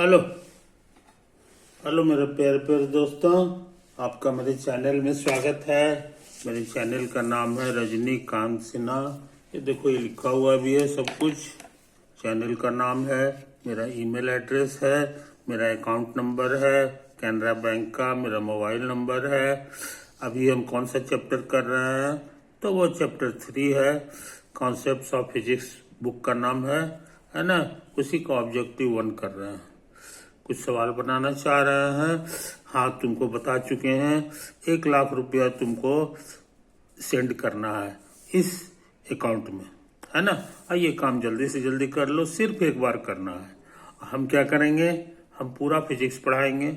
Hello hello मेरे प्यारे दोस्तों, आपका मेरे चैनल में स्वागत है। मेरे चैनल का नाम है रजनीकांत सिन्हा। ये देखो, ये लिखा हुआ भी है सब कुछ। चैनल का नाम है, मेरा ईमेल एड्रेस है, मेरा अकाउंट नंबर है कैनरा बैंक का, मेरा मोबाइल नंबर है। अभी हम कौन सा चैप्टर कर रहे हैं? तो वो चैप्टर 3 है, कॉन्सेप्ट्स ऑफ फिजिक्स बुक का नाम है ना। उसी का ऑब्जेक्टिव 1 कर रहे हैं। कुछ सवाल बनाना चाह रहे हैं। हाँ, तुमको बता चुके हैं 1 लाख रुपया तुमको सेंड करना है इस अकाउंट में, है ना। और ये काम जल्दी से जल्दी कर लो, सिर्फ एक बार करना है। हम क्या करेंगे? हम पूरा फिजिक्स पढ़ाएंगे,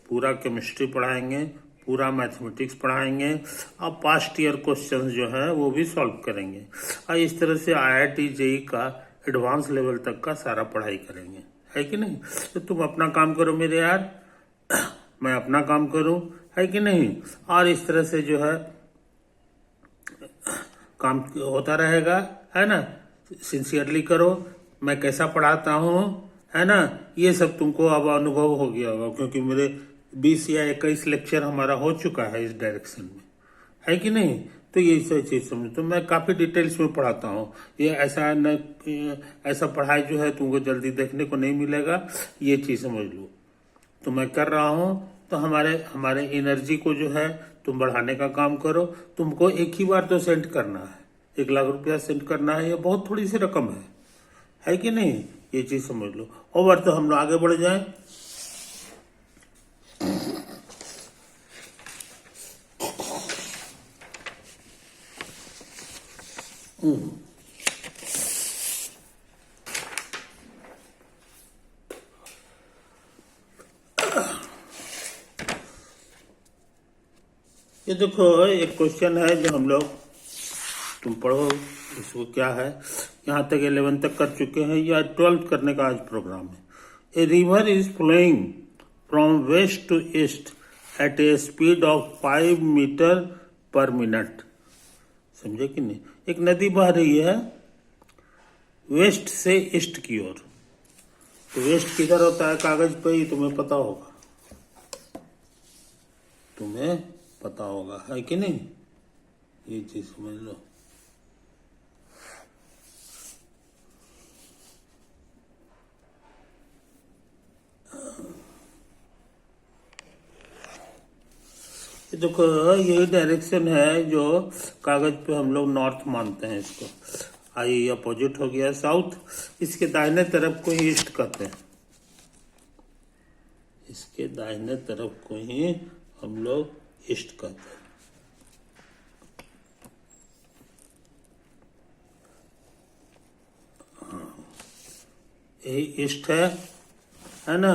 पूरा केमिस्ट्री पढ़ाएंगे, पूरा मैथमेटिक्स पढ़ाएंगे और पास्ट ईयर क्वेश्चंस जो है वो भी सॉल्व करेंगे। और इस तरह से IIT JEE का एडवांस लेवल तक का सारा पढ़ाई करेंगे, है कि नहीं। तो तुम अपना काम करो मेरे यार, मैं अपना काम करूं, है कि नहीं। और इस तरह से जो है काम होता रहेगा, है ना। सिंसियरली करो। मैं कैसा पढ़ाता हूँ, है ना, ये सब तुमको अब अनुभव हो गया होगा, क्योंकि मेरे 20 या 21 लेक्चर हमारा हो चुका है इस डायरेक्शन में, है कि नहीं। तो ये सब चीज समझ, तो मैं काफी डिटेल्स में पढ़ाता हूँ। ये ऐसा न, ऐसा पढ़ाई जो है तुमको जल्दी देखने को नहीं मिलेगा, ये चीज समझ लो। तो मैं कर रहा हूँ, तो हमारे हमारे एनर्जी को जो है तुम बढ़ाने का काम करो। तुमको एक ही बार तो सेंड करना है, 1 लाख रुपया सेंड करना है। ये बहुत थोड़ी सी रकम है कि नहीं। ये चीज समझ लो। और तो हम लोग आगे बढ़ जाएं। ये देखो, एक क्वेश्चन है जो हम लोग, तुम पढ़ो इसको, क्या है। यहाँ तक 11 तक कर चुके हैं, या 12th करने का आज प्रोग्राम है। A river is flowing from west to east at a speed of 5 metre per minute. समझे कि नहीं। एक नदी बह रही है वेस्ट से ईस्ट की ओर। तो वेस्ट किधर होता है कागज पे, ही तुम्हें पता होगा, तुम्हें पता होगा, है कि नहीं। ये चीज समझ लो। ये देखो, यही डायरेक्शन है जो कागज पे हम लोग नॉर्थ मानते हैं इसको। आई अपोजिट हो गया साउथ। इसके दाहिने तरफ को ही ईस्ट कहते हैं। इसके दाहिने तरफ को ही हम लोग ईस्ट कहते हैं। यही ईस्ट है ना।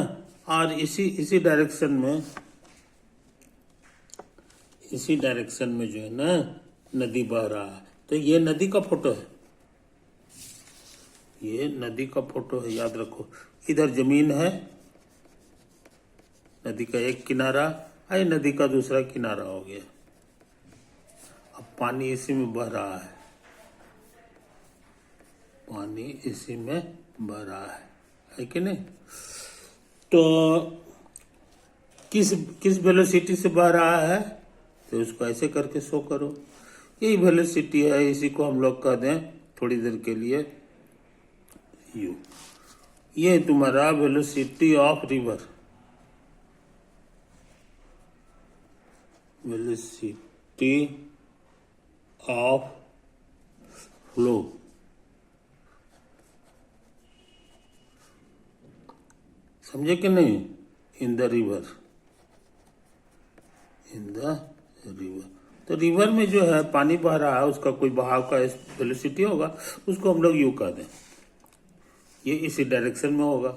और इसी डायरेक्शन में, इसी डायरेक्शन में जो है ना नदी बह रहा है। तो ये नदी का फोटो है, ये नदी का फोटो है, याद रखो। इधर जमीन है, नदी का एक किनारा, आई नदी का दूसरा किनारा हो गया। अब पानी इसी में बह रहा है, पानी इसी में बह रहा है कि नहीं। तो किस वेलोसिटी से बह रहा है, तो उसको ऐसे करके शो करो। यही वेलोसिटी है, इसी को हम लोग कह दें थोड़ी देर के लिए यू। ये तुम्हारा velocity of river, velocity of flow. समझे कि नहीं। In the river, in the river. तो रिवर में जो है पानी बह रहा है, उसका कोई बहाव का वेलोसिटी होगा, उसको हम लोग यू कह दें। ये इसी डायरेक्शन में होगा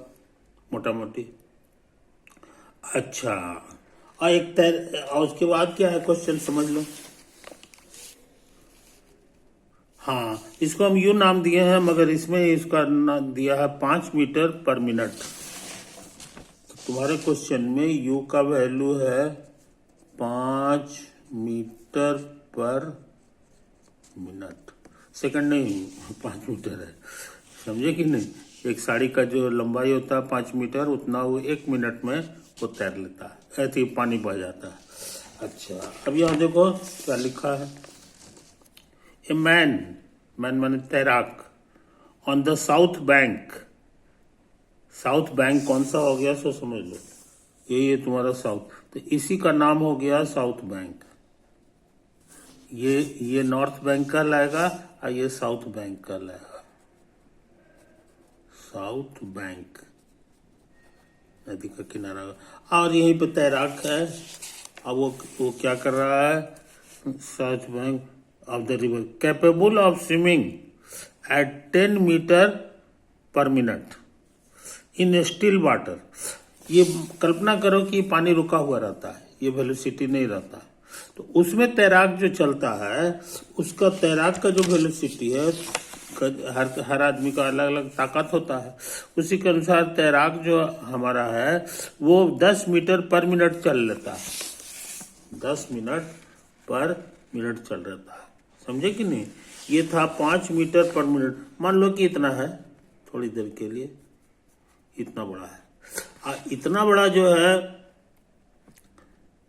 मोटा मोटी। अच्छा, और उसके बाद क्या है क्वेश्चन समझ लो। हाँ, इसको हम यू नाम दिए हैं, मगर इसमें इसका नाम दिया है 5 मीटर पर मिनट। तो तुम्हारे क्वेश्चन में यू का वैल्यू है 5 मीटर पर मिनट। सेकंड नहीं, 5 मीटर है, समझे कि नहीं। एक साड़ी का जो लंबाई होता है 5 मीटर, उतना वो 1 मिनट में वो तैर लेता है, ऐसे ही पानी बह जाता है। अच्छा, अब यहाँ देखो क्या लिखा है, ए मैन, मैन माने तैराक, on the south bank. South bank कौन सा हो गया सो समझ लो, ये तुम्हारा साउथ, तो इसी का नाम हो गया साउथ बैंक। ये नॉर्थ बैंक का लाएगा और ये साउथ बैंक का लाएगा, साउथ बैंक नदी का किनारा। और यहीं पे तैराक है, अब वो क्या कर रहा है, south bank of the river, capable of swimming at 10 metre per minute in still water. ये कल्पना करो कि पानी रुका हुआ रहता है, ये वेलोसिटी नहीं रहता, तो उसमें तैराक जो चलता है, उसका तैराक का जो वेलोसिटी है, हर आदमी का अलग अलग ताकत होता है, उसी के अनुसार तैराक जो हमारा है वो 10 मीटर पर मिनट चल लेता है, 10 मिनट पर मिनट चल रहता है, समझे कि नहीं। ये था 5 मीटर पर मिनट, मान लो कि इतना है, थोड़ी देर के लिए इतना बड़ा है, इतना बड़ा जो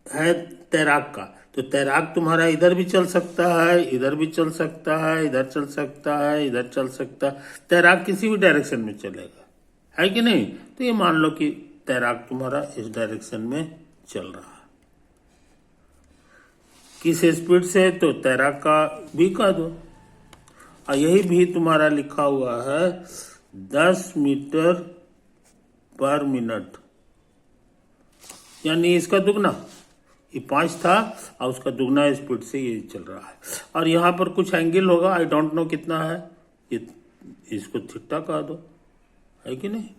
है तैराक का, तो तैराक तुम्हारा इधर भी चल सकता है, इधर भी चल सकता है, इधर चल सकता है, इधर चल सकता है, तैराक किसी भी डायरेक्शन में चलेगा, है कि नहीं। तो ये मान लो कि तैराक तुम्हारा इस डायरेक्शन में चल रहा है, किस स्पीड से, तो तैराक का भी कह दो, और यही भी तुम्हारा लिखा हुआ है 10 मीटर पर मिनट, यानी इसका दुगना, ये 5 था और उसका दुगना स्पीड से ये चल रहा है। और यहाँ पर कुछ एंगल होगा, आई डोंट नो कितना है, ये इसको थीटा कह दो, है कि नहीं,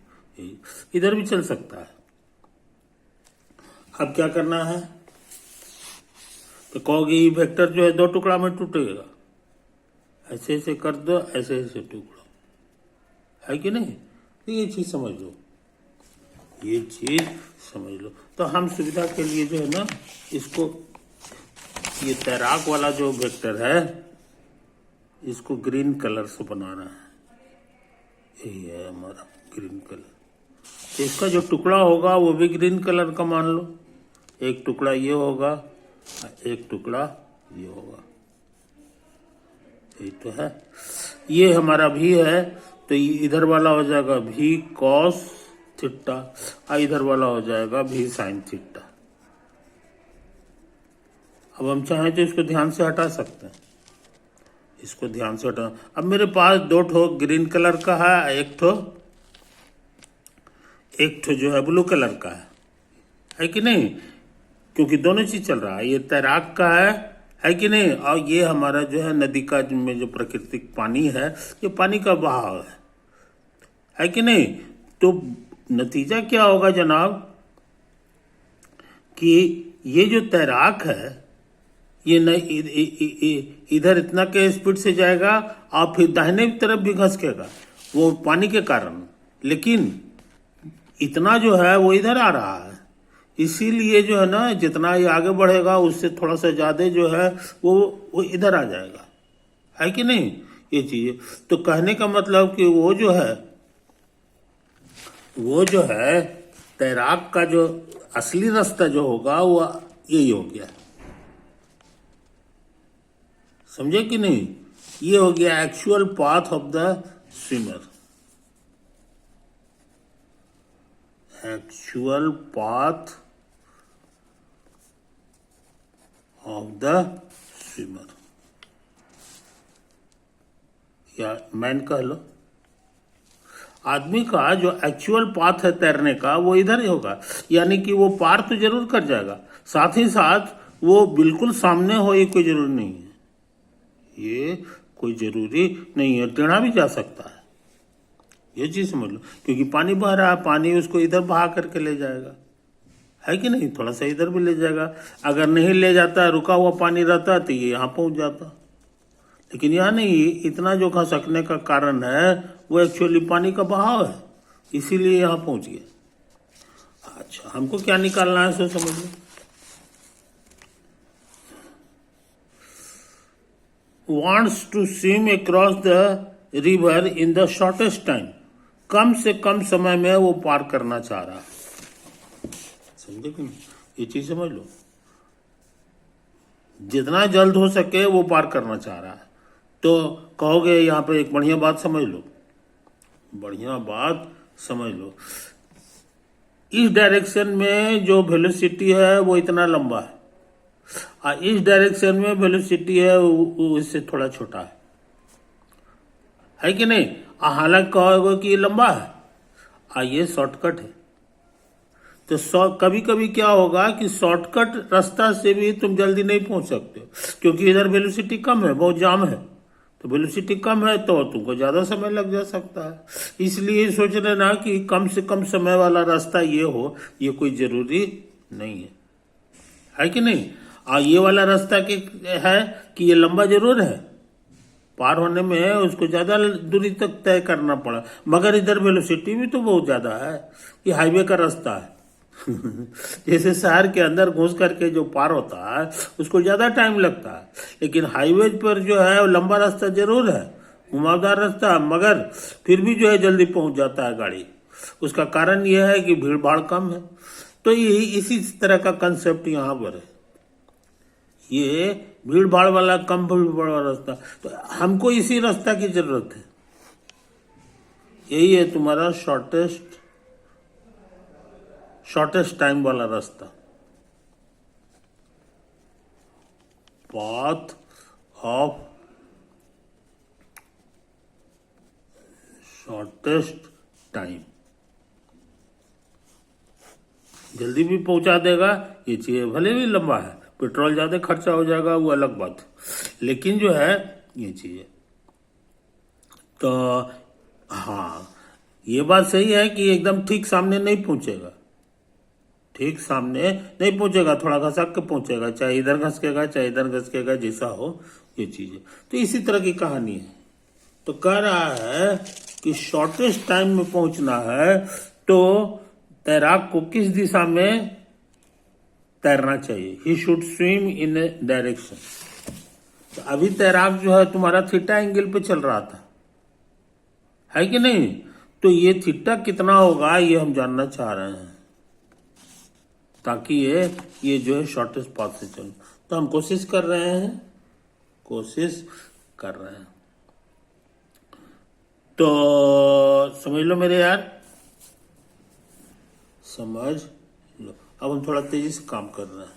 इधर भी चल सकता है। अब क्या करना है, तो कहोगे ये वेक्टर जो है 2 टुकड़ा में टूटेगा, ऐसे ऐसे कर दो, ऐसे ऐसे टुकड़ा, है कि नहीं। तो ये चीज समझ लो, ये चीज समझ लो। तो हम सुविधा के लिए जो है ना, इसको ये तैराक वाला जो वेक्टर है, इसको ग्रीन कलर से बनाना है, यही है हमारा ग्रीन कलर। इसका जो टुकड़ा होगा वो भी ग्रीन कलर का मान लो, एक टुकड़ा ये होगा, एक टुकड़ा ये होगा, यही तो है। ये हमारा भी है, तो इधर वाला हो जाएगा भी कॉस थीटा, और इधर वाला हो जाएगा भी साइन थीटा। अब हम चाहें तो इसको ध्यान से हटा सकते हैं, इसको ध्यान से हटा। अब मेरे पास 2 ठो ग्रीन कलर का है, एक ठो जो है ब्लू कलर का है कि नहीं, क्योंकि दोनों चीज चल रहा है, ये तैराक का है कि नहीं, और ये हमारा जो है नदी का में जो प्राकृतिक पानी है, ये पानी का बहाव है कि नहीं। तो नतीजा क्या होगा जनाब, कि ये जो तैराक है ये इधर इतना के स्पीड से जाएगा और फिर दाहिने तरफ भी घसकेगा वो पानी के कारण, लेकिन इतना जो है वो इधर आ रहा है, इसीलिए जो है ना जितना ये आगे बढ़ेगा उससे थोड़ा सा ज्यादा जो है वो इधर आ जाएगा, है कि नहीं। ये चीज तो कहने का मतलब कि वो जो है तैराक का जो असली रास्ता जो होगा वो यही हो गया, समझे कि नहीं। ये हो गया actual path of the swimmer, actual path of the swimmer, या मैन कह लो। आदमी का जो एक्चुअल पाथ है तैरने का वो इधर ही होगा, यानी कि वो पार तो जरूर कर जाएगा, साथ ही साथ वो बिल्कुल सामने हो ये कोई जरूरी नहीं है, ये कोई जरूरी नहीं है, टेढ़ा भी जा सकता है, ये चीज समझ लो। क्योंकि पानी बह रहा है, पानी उसको इधर बहा करके ले जाएगा, है कि नहीं, थोड़ा सा इधर भी ले जाएगा। अगर नहीं ले जाता, रुका हुआ पानी रहता तो ये यहाँ पहुंच जाता, लेकिन यहाँ नहीं, इतना जो खसकने का कारण है वो एक्चुअली पानी का बहाव है, इसीलिए यहाँ पहुंच गया। अच्छा, हमको क्या निकालना है सो समझ लो। wants to swim across the river in the shortest time, कम से कम समय में वो पार करना चाह रहा है। समझे कि नहीं? ये चीज समझ लो, जितना जल्द हो सके वो पार करना चाह रहा है। तो कहोगे यहाँ पे एक बढ़िया बात समझ लो, बढ़िया बात समझ लो, इस डायरेक्शन में जो वेलोसिटी है वो इतना लंबा है और इस डायरेक्शन में वेलोसिटी है वो इससे थोड़ा छोटा है कि नहीं? हालांकि कहोगे कि ये लंबा है और ये शॉर्टकट है। तो कभी कभी क्या होगा कि शॉर्टकट रास्ता से भी तुम जल्दी नहीं पहुंच सकते हो, क्योंकि इधर वेलोसिटी कम है, बहुत जाम है। तो वेलोसिटी कम है तो तुमको ज्यादा समय लग जा सकता है। इसलिए सोच लेना कि कम से कम समय वाला रास्ता ये हो, ये कोई जरूरी नहीं है कि नहीं? ये वाला रास्ता के है कि ये लंबा जरूर है, पार होने में उसको ज्यादा दूरी तक तय करना पड़ा, मगर इधर वेलोसिटी भी तो बहुत ज्यादा है। ये हाईवे का रास्ता है जैसे शहर के अंदर घुस करके जो पार होता है उसको ज्यादा टाइम लगता है, लेकिन हाईवे पर जो है वो लंबा रास्ता जरूर है, घुमावदार रास्ता, मगर फिर भी जो है जल्दी पहुंच जाता है गाड़ी। उसका कारण यह है कि भीड़ भाड़ कम है। तो यही इसी तरह का कंसेप्ट यहाँ पर है, ये भीड़ भाड़ वाला, कम भीड़ भाड़ वाला रास्ता। तो हमको इसी रास्ता की जरूरत है, यही है तुम्हारा शॉर्टेस्ट टाइम वाला रास्ता, पाथ ऑफ शॉर्टेस्ट टाइम। जल्दी भी पहुंचा देगा, ये चीज भले भी लंबा है, पेट्रोल ज्यादा खर्चा हो जाएगा वो अलग बात, लेकिन जो है ये चीज है। तो हाँ, ये बात सही है कि एकदम ठीक सामने नहीं पहुंचेगा, ठीक सामने नहीं पहुंचेगा, थोड़ा घसक के पहुंचेगा, चाहे इधर घसकेगा चाहे इधर घसकेगा, जैसा हो ये चीज है। तो इसी तरह की कहानी है। तो कह रहा है कि शॉर्टेस्ट टाइम में पहुंचना है तो तैराक को किस दिशा में तैरना चाहिए? He should swim in A direction. तो अभी तैराक जो है तुम्हारा थीटा एंगल पे चल रहा था, है कि नहीं? तो ये थीटा कितना होगा ये हम जानना चाह रहे हैं, ताकि ये जो है शॉर्टेस्ट पाथ से चलो। तो हम कोशिश कर रहे हैं, तो समझ लो मेरे यार, समझ लो। अब हम थोड़ा तेजी से काम कर रहे हैं।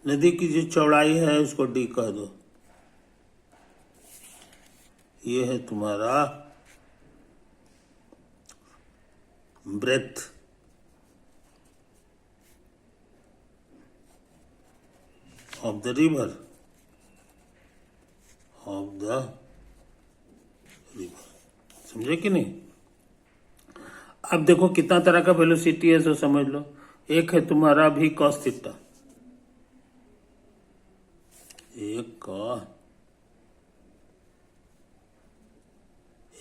नदी की जो चौड़ाई है उसको डी कह दो। ये है तुम्हारा ब्रेथ ऑफ द रिवर, समझे कि नहीं? अब देखो कितना तरह का वेलोसिटी है, सो समझ लो। एक है तुम्हारा भी कॉस थीटा,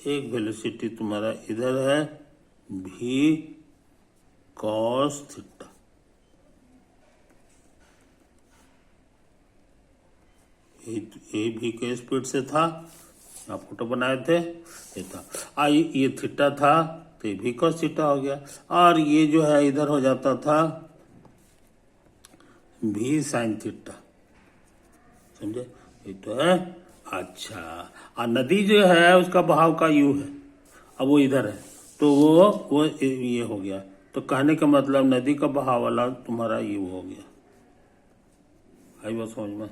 एक वेलोसिटी तुम्हारा इधर है भी कॉस थीटा, ये भी के स्पीड से था, आप फोटो बनाए थे, ये था। ये थीटा था तो ये भी कॉस थीटा हो गया, और ये जो है इधर हो जाता था भी साइन थीटा, समझे? ये तो है। अच्छा, और नदी जो है उसका बहाव का यू है, अब वो इधर है तो वो ये हो गया। तो कहने का मतलब नदी का बहाव वाला तुम्हारा यू हो गया। आई बात समझ में?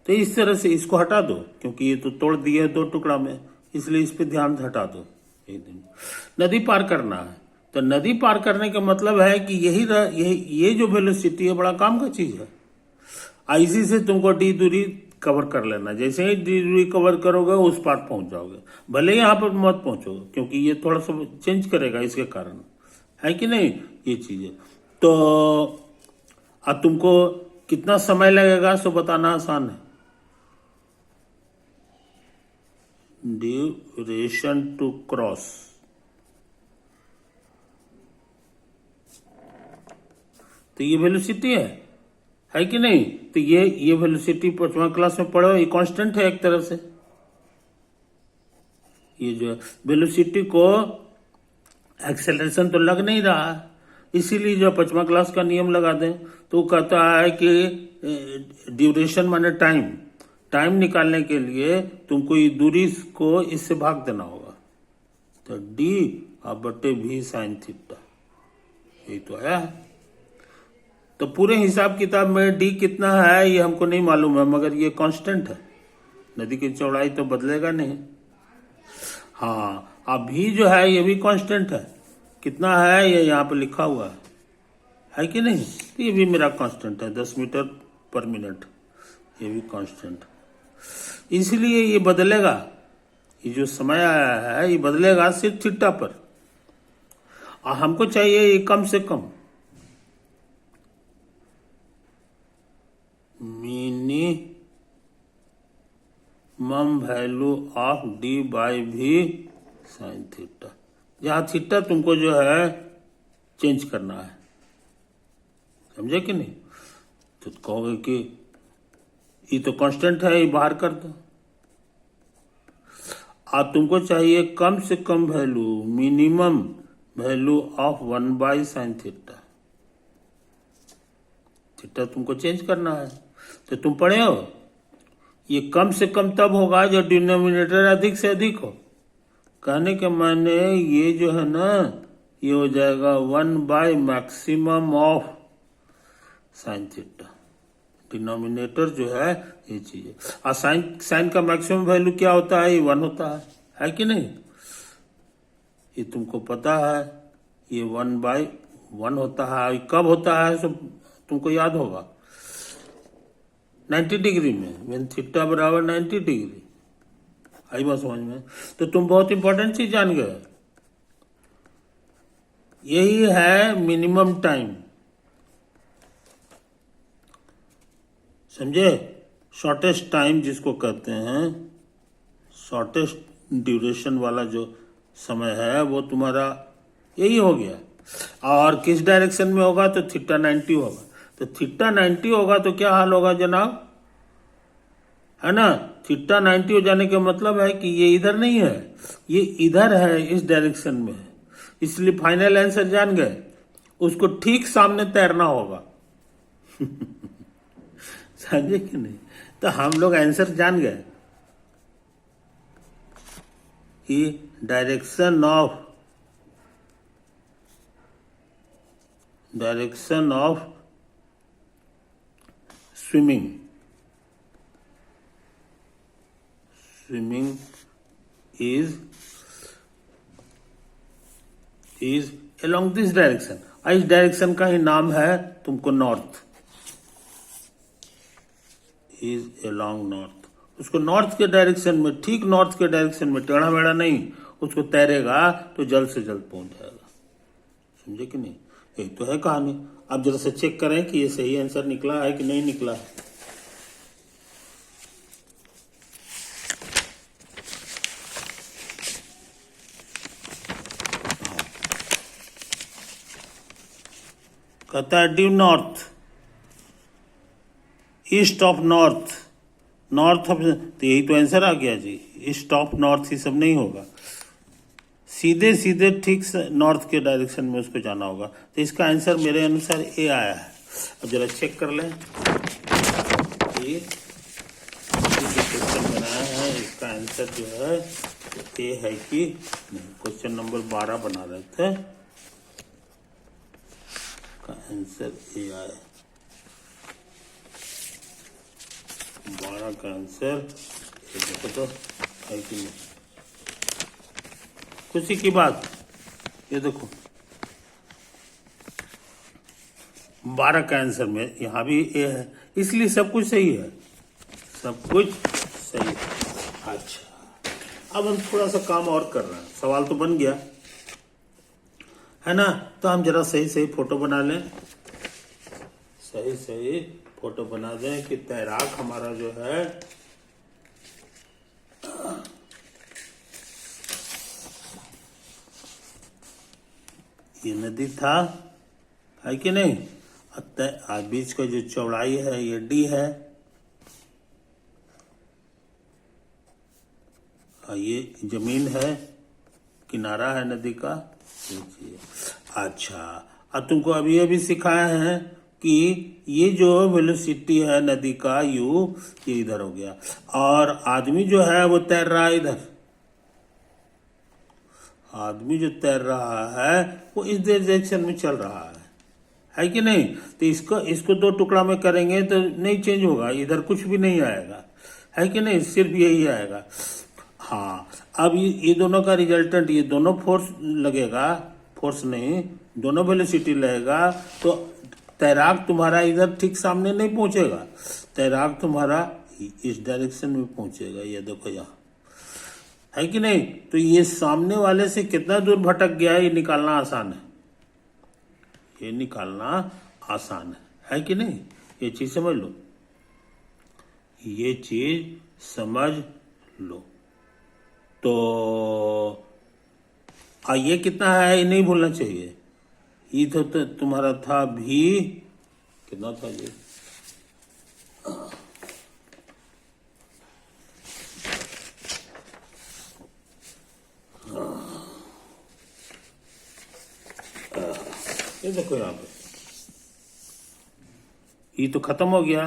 तो इस तरह से इसको हटा दो, क्योंकि ये तो तोड़ दिए दो टुकड़ा में, इसलिए इस पे ध्यान हटा दो। एक दिन नदी पार करना है, तो नदी पार करने का मतलब है कि ये जो वेलोसिटी है बड़ा काम का चीज है। इसी से तुमको डी दूरी कवर कर लेना, जैसे ही डी दूरी कवर करोगे उस पार पहुंच जाओगे, भले यहाँ पर मत पहुंचोगे, क्योंकि ये थोड़ा सा चेंज करेगा इसके कारण, है कि नहीं? ये चीज है। तो अब तुमको कितना समय लगेगा सो बताना आसान है। ड्यूरेशन टू क्रॉस, तो ये वेलोसिटी है, है कि नहीं? तो ये वेलोसिटी 5वीं क्लास में पढ़ो, ये कांस्टेंट है एक तरफ से। ये जो वेलोसिटी को एक्सेलरेशन तो लग नहीं रहा, इसीलिए जो 5वीं क्लास का नियम लगा दें तो कहता है कि ड्यूरेशन माने टाइम निकालने के लिए तुमको ये दूरी को इससे भाग देना होगा, तो डी बटे भी साइन थीटा, यही तो है। तो पूरे हिसाब किताब में डी कितना है ये हमको नहीं मालूम है, मगर ये कांस्टेंट है, नदी की चौड़ाई तो बदलेगा नहीं। हाँ, अब भी जो है ये भी कांस्टेंट है, कितना है ये यहाँ पे लिखा हुआ है कि नहीं? तो ये भी मेरा कांस्टेंट है, 10 मीटर पर मिनट, ये भी कांस्टेंट। इसलिए ये बदलेगा, ये जो समय आया है ये बदलेगा सिर्फ थीटा पर, और हमको चाहिए ये कम से कम minimum value of D by भी साइन थीटा, जहां थीटा तुमको जो है चेंज करना है, समझे कि नहीं? तो कहोगे कि ये तो कांस्टेंट है, ये बाहर कर दो। अब तुमको चाहिए कम से कम value, minimum value of 1 sine theta, theta तुमको चेंज करना है। तो तुम पढ़े हो, ये कम से कम तब होगा जब डिनोमिनेटर अधिक से अधिक हो। कहने के माने ये जो है ना, ये हो जाएगा 1 maximum of sine theta, denominator जो है ये चीज है। और साइन का मैक्सिमम वैल्यू क्या होता है? ये 1 होता है कि नहीं? ये तुमको पता है, ये 1/1 होता है। ये कब होता है सब तुमको याद होगा, 90 डिग्री में, व्हेन थीटा बराबर 90 डिग्री। आई बात समझ में? तो तुम बहुत इंपॉर्टेंट चीज जान गए, यही है मिनिमम टाइम, समझे? शॉर्टेस्ट टाइम जिसको कहते हैं, शॉर्टेस्ट ड्यूरेशन वाला जो समय है वो तुम्हारा यही हो गया। और किस डायरेक्शन में होगा? तो थीटा 90 होगा। तो थीटा 90 होगा तो क्या हाल होगा जनाब, है ना? थीटा 90 हो जाने का मतलब है कि ये इधर नहीं है, ये इधर है, इस डायरेक्शन में है। इसलिए फाइनल आंसर जान गए, उसको ठीक सामने तैरना होगा। समझे कि नहीं? तो हम लोग आंसर जान गए कि direction of swimming is along this direction। इस डायरेक्शन का ही नाम है तुमको नॉर्थ, इज along नॉर्थ। उसको नॉर्थ के डायरेक्शन में, ठीक नॉर्थ के डायरेक्शन में, टेढ़ा मेढ़ा नहीं, उसको तैरेगा तो जल्द से जल्द पहुंच जाएगा। समझे कि नहीं? यही तो है कहानी। अब जरा से चेक करें कि ये सही आंसर निकला है कि नहीं निकला है। कहता है due north, east of north, north of, तो यही तो आंसर आ गया जी। ईस्ट ऑफ नॉर्थ ही सब नहीं होगा, सीधे सीधे ठीक नॉर्थ के डायरेक्शन में उसको जाना होगा। तो इसका आंसर मेरे अनुसार ए आया है। अब जरा चेक कर लें, ये क्वेश्चन बनाया है इसका आंसर जो है ए है कि नहीं। क्वेश्चन नंबर 12 बना रहे थे, का आंसर ए आया, 12 का आंसर देखो तो है कि नहीं। खुशी की बात, ये देखो 12 का आंसर में यहां भी ए है, इसलिए सब कुछ सही है, सब कुछ सही है। अच्छा, अब हम थोड़ा सा काम और कर रहे हैं, सवाल तो बन गया है ना। तो हम जरा सही सही फोटो बना लें, सही सही फोटो बना दें कि तैराक हमारा जो है ये नदी था, है कि नहीं? बीच का जो चौड़ाई है ये डी है, ये जमीन है, किनारा है नदी का। अच्छा, अब तुमको अभी सिखाया है कि ये जो वेलोसिटी है नदी का यू, ये इधर हो गया, और आदमी जो है वो तैर रहा है इधर। आदमी जो तैर रहा है वो इस डायरेक्शन में चल रहा है कि नहीं? तो इसको दो टुकड़ा में करेंगे तो नहीं चेंज होगा, इधर कुछ भी नहीं आएगा, है कि नहीं? सिर्फ यही आएगा। हाँ, अब ये दोनों का रिजल्टेंट, ये दोनों फोर्स लगेगा, फोर्स नहीं, दोनों वेलोसिटी लगेगा, तो तैराक तुम्हारा इधर ठीक सामने नहीं पहुंचेगा, तैराक तुम्हारा इस डायरेक्शन में पहुंचेगा। ये देखो यहाँ, है कि नहीं? तो ये सामने वाले से कितना दूर भटक गया है, ये निकालना आसान है, ये निकालना आसान है कि नहीं? ये चीज समझ लो, ये चीज समझ लो। तो ये कितना है ये नहीं भूलना चाहिए। ये तो तुम्हारा था भी, कितना था ये? ये देखो यहाँ पे, ये तो खत्म हो गया,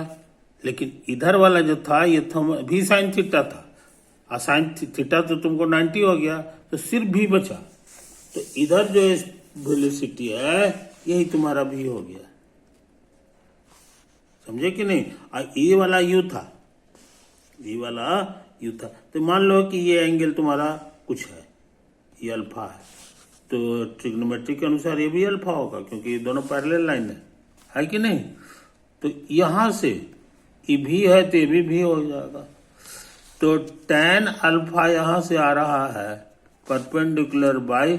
लेकिन इधर वाला जो था ये भी साइन थीटा था, साइन थीटा तो तुमको 90 हो गया, तो सिर्फ भी बचा। तो इधर जो वेलोसिटी है यही तुम्हारा भी हो गया, समझे कि नहीं? ये वाला यू था, ये वाला यू था। तो मान लो कि ये एंगल तुम्हारा कुछ है, ये अल्फा है, तो ट्रिग्नोमेट्री के अनुसार ये भी अल्फा होगा, क्योंकि ये दोनों पैरेलल लाइन है कि नहीं? तो यहां से ये भी है तो ये भी हो जाएगा। तो tan अल्फा यहां से आ रहा है परपेंडिकुलर बाय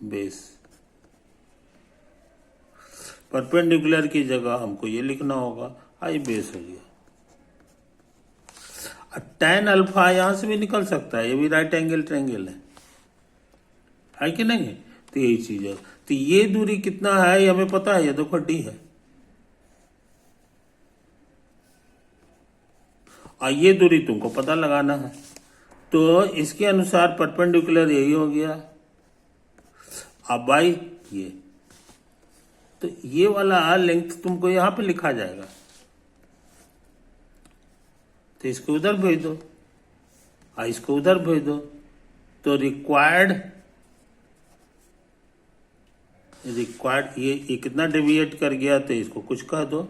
बेस। परपेंडिकुलर की जगह हमको ये लिखना होगा, आई बेस हो गया। tan अल्फा यहां से भी निकल सकता है, ये भी राइट एंगल ट्रायंगल है कि नहीं? तो यही चीज है। तो ये दूरी कितना है ये हमें पता है, ये देखो डी है, और ये दूरी तुमको पता लगाना है। तो इसके अनुसार परपेंडिकुलर यही हो गया, अब बाई ये, तो ये वाला लेंथ तुमको यहां पे लिखा जाएगा, तो इसको उधर भेज दो और इसको उधर भेज दो। तो रिक्वायर्ड ये कितना डेविएट कर गया, तो इसको कुछ कह दो,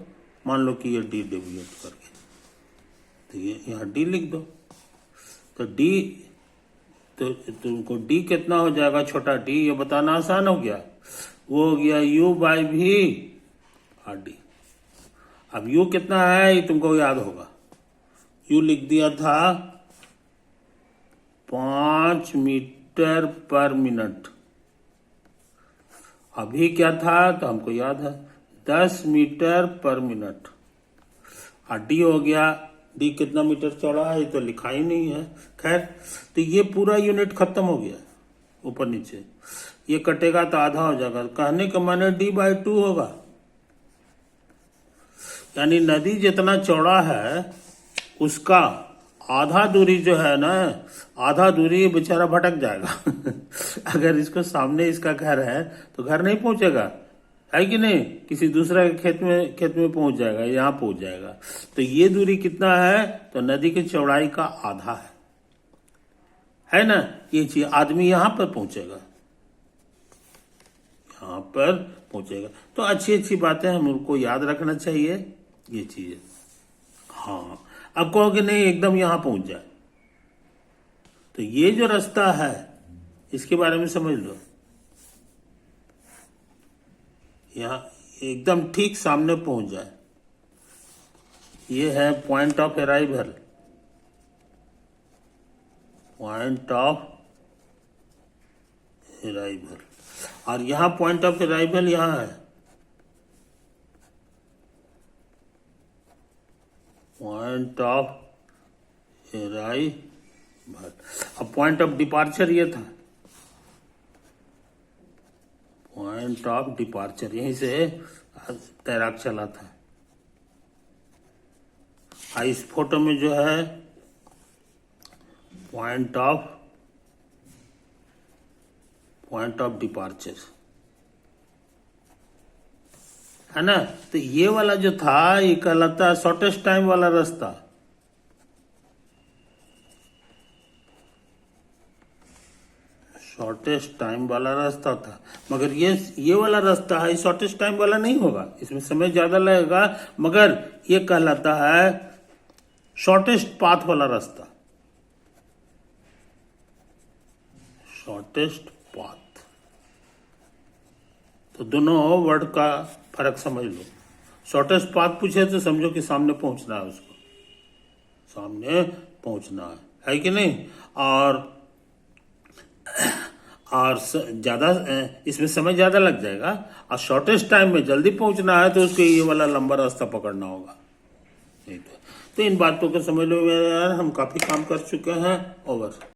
मान लो कि ये डी डेविएट कर गया, तो ये यहाँ डी लिख दो। तो डी, तो तुमको डी कितना हो जाएगा, छोटा डी, ये बताना आसान हो गया, वो हो गया u बाई भी आर डी। अब u कितना है ये तुमको याद होगा, u लिख दिया था 5 मीटर पर मिनट। अभी क्या था तो हमको याद है 10 मीटर पर मिनट, और डी हो गया, डी कितना मीटर चौड़ा है तो लिखा ही नहीं है। खैर, तो ये पूरा यूनिट खत्म हो गया, ऊपर नीचे ये कटेगा तो आधा हो जाएगा, कहने का माने डी बाई 2 होगा। यानी नदी जितना चौड़ा है उसका आधा दूरी जो है ना, आधा दूरी बेचारा भटक जाएगा अगर इसको सामने इसका घर है तो घर नहीं पहुंचेगा, है कि नहीं? किसी दूसरे खेत में पहुंच जाएगा, यहाँ पहुंच जाएगा। तो ये दूरी कितना है, तो नदी की चौड़ाई का आधा है ना? ये चीज आदमी यहाँ पर पहुंचेगा, यहाँ पर पहुंचेगा। तो अच्छी अच्छी बातें हमको याद रखना चाहिए, ये चीज। हाँ, अब कहोगे नहीं एकदम यहां पहुंच जाए, तो ये जो रास्ता है इसके बारे में समझ लो। यहां एकदम ठीक सामने पहुंच जाए, ये है point of arrival, point of arrival, और यहां पॉइंट ऑफ अराइवल यहां है, पॉइंट ऑफ अराइवल। अब पॉइंट ऑफ डिपार्चर ये था, पॉइंट ऑफ डिपार्चर, यहीं से आज तैराक चला था। इस फोटो में जो है पॉइंट ऑफ डिपार्चर है ना। तो ये वाला जो था ये कहलाता है शॉर्टेस्ट टाइम वाला रास्ता। शॉर्टेस्ट टाइम वाला रास्ता था, मगर ये वाला रास्ता है, शॉर्टेस्ट टाइम वाला नहीं होगा, इसमें समय ज्यादा लगेगा, मगर ये कहलाता है शॉर्टेस्ट पाथ वाला रास्ता। Shortest path. तो दोनों वर्ड का फर्क समझ लो। शॉर्टेस्ट पाथ पूछे तो समझो कि सामने पहुंचना है, उसको सामने पहुंचना है कि नहीं। और ज्यादा इसमें समय ज्यादा लग जाएगा, और शॉर्टेस्ट टाइम में जल्दी पहुंचना है तो उसको ये वाला लंबा रास्ता पकड़ना होगा। तो इन बातों को समझ लो यार, हम काफी काम कर चुके हैं। ओवर।